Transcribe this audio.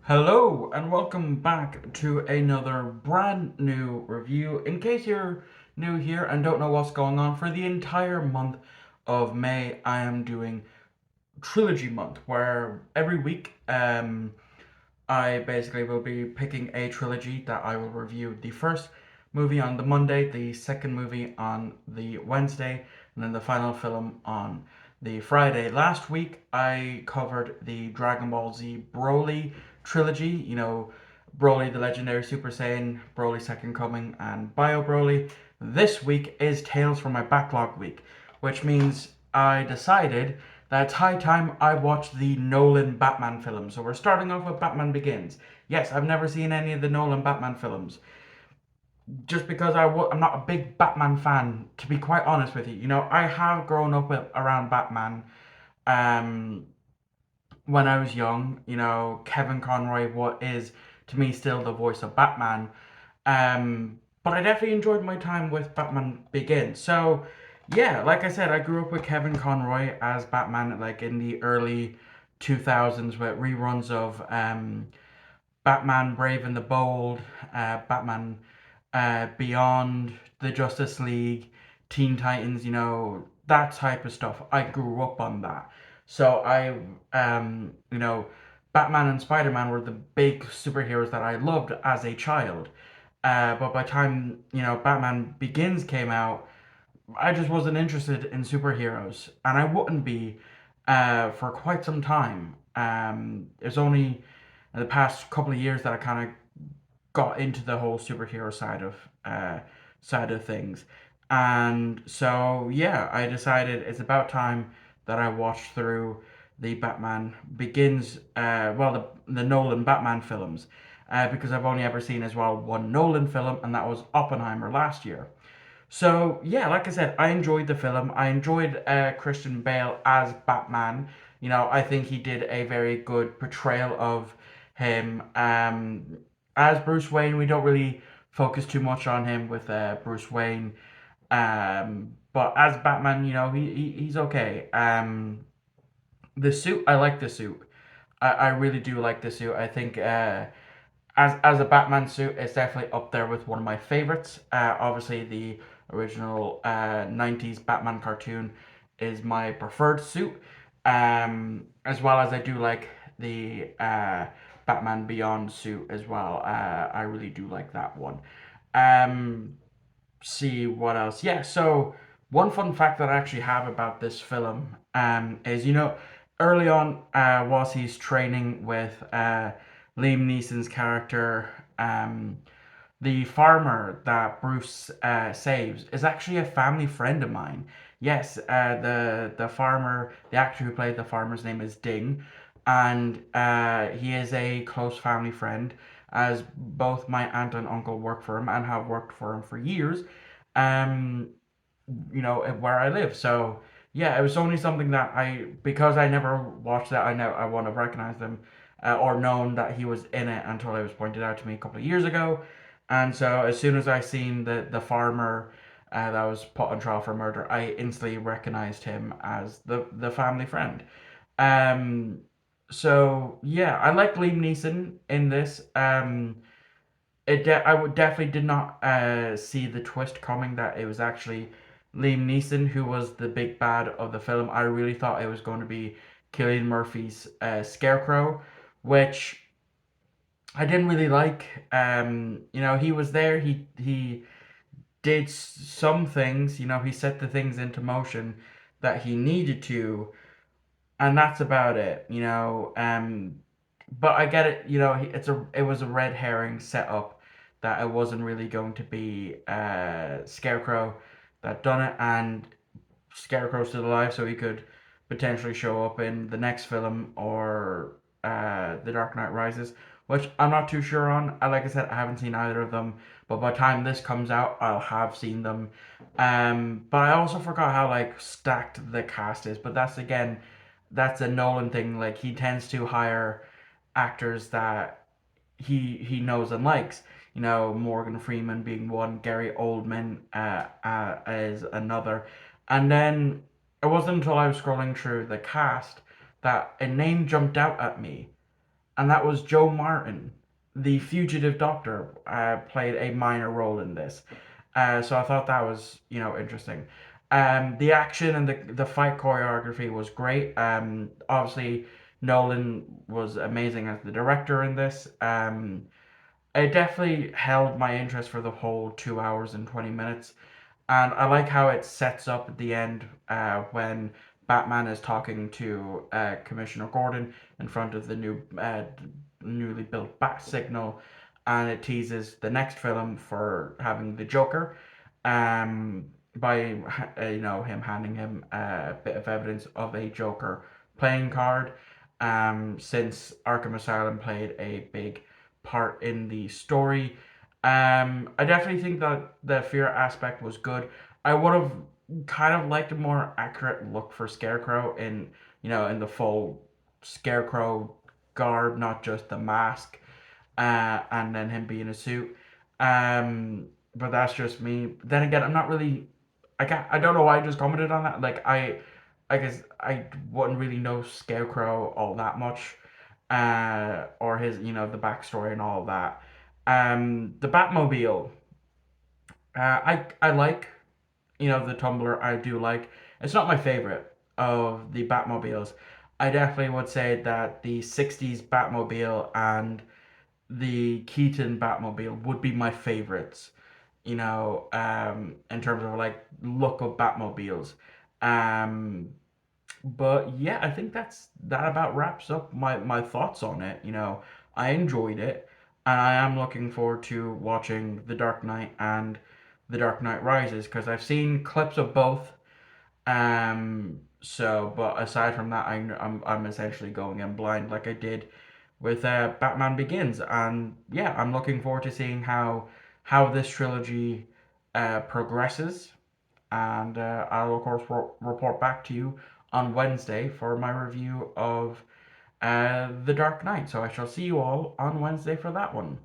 Hello and welcome back to another brand new review. In case you're new here and don't know what's going on, for the entire month of May, I am doing Trilogy Month, where every week I basically will be picking a trilogy that I will review. The first movie on the Monday, the second movie on the Wednesday, and then the final film on the Friday. Last week I covered the Dragon Ball Z Broly trilogy, Broly the Legendary Super Saiyan, Broly Second Coming, and Bio Broly. This week is Tales from my Backlog week, which means I decided that it's high time I watched the Nolan Batman film. So we're starting off with Batman Begins. Yes, I've never seen any of the Nolan Batman films. Just because I'm not a big Batman fan, to be quite honest with you. I have grown up around Batman. Um, when I was young, Kevin Conroy, what is to me still the voice of Batman. But I definitely enjoyed my time with Batman Begins. So, yeah, like I said, I grew up with Kevin Conroy as Batman, like in the early 2000s, with reruns of Batman Brave and the Bold, Batman Beyond, the Justice League, Teen Titans, that type of stuff. I grew up on that. So Batman and Spider Man were the big superheroes that I loved as a child. But by the time, Batman Begins came out, I just wasn't interested in superheroes. And I wouldn't be for quite some time. It's only in the past couple of years that I kind of got into the whole superhero side of things. And so yeah, I decided it's about time that I watched through the Batman Begins, the Nolan Batman films, because I've only ever seen as well one Nolan film, and that was Oppenheimer last year. So yeah, like I said, I enjoyed the film. I enjoyed Christian Bale as Batman. I think he did a very good portrayal of him. As Bruce Wayne, we don't really focus too much on him with Bruce Wayne. But as Batman, he's okay. The suit, I like the suit. I really do like the suit. I think as a Batman suit, it's definitely up there with one of my favorites. Obviously, the original 90s Batman cartoon is my preferred suit. As well as I do like the Batman Beyond suit as well. I really do like that one. Um, See what else. Yeah, so one fun fact that I actually have about this film is, early on, whilst he's training with Liam Neeson's character, the farmer that Bruce saves is actually a family friend of mine. Yes, the farmer, the actor who played the farmer's name is Ding, and he is a close family friend, as both my aunt and uncle work for him and have worked for him for years. Um, where I live. So yeah, it was only something that because I never watched that, I wouldn't have recognized him or known that he was in it until it was pointed out to me a couple of years ago. And so as soon as I seen the farmer that was put on trial for murder, I instantly recognized him as the family friend. Um, so yeah, I like Liam Neeson in this. I would definitely did not see the twist coming that it was actually Liam Neeson who was the big bad of the film. I really thought it was going to be Cillian Murphy's Scarecrow, which I didn't really like. He was there. He did some things. He set the things into motion that he needed to, and that's about it. But I get it. It was a red herring setup that it wasn't really going to be Scarecrow that done it, and Scarecrow's still alive, so he could potentially show up in the next film or The Dark Knight Rises, which I'm not too sure on. Like I said, I haven't seen either of them, but by the time this comes out, I'll have seen them. But I also forgot how like stacked the cast is. But that's a Nolan thing. Like he tends to hire actors that he knows and likes. Morgan Freeman being one, Gary Oldman is another, and then it wasn't until I was scrolling through the cast that a name jumped out at me, and that was Joe Martin, the fugitive doctor, played a minor role in this. So I thought that was, interesting. The action and the fight choreography was great. Obviously, Nolan was amazing as the director in this. It definitely held my interest for the whole 2 hours and 20 minutes. And I like how it sets up at the end when Batman is talking to Commissioner Gordon in front of the newly built Bat Signal, and it teases the next film for having the Joker, by him handing him a bit of evidence of a Joker playing card. Since Arkham Asylum played a big part in the story, I definitely think that the fear aspect was good. I would have kind of liked a more accurate look for Scarecrow in the full Scarecrow garb, not just the mask, and then him being a suit. But that's just me. Then again, I'm not really. I don't know why I just commented on that. Like I guess I wouldn't really know Scarecrow all that much, or his the backstory and all that. The Batmobile. I like the Tumbler. I do like. It's not my favorite of the Batmobiles. I definitely would say that the '60s Batmobile and the Keaton Batmobile would be my favorites. In terms of like look of Batmobiles. Um, but yeah, I think that about wraps up my thoughts on it. I enjoyed it, and I am looking forward to watching The Dark Knight and The Dark Knight Rises because I've seen clips of both. But aside from that, I'm essentially going in blind like I did with Batman Begins, and yeah, I'm looking forward to seeing how this trilogy progresses, and I'll of course report back to you on Wednesday for my review of The Dark Knight. So I shall see you all on Wednesday for that one.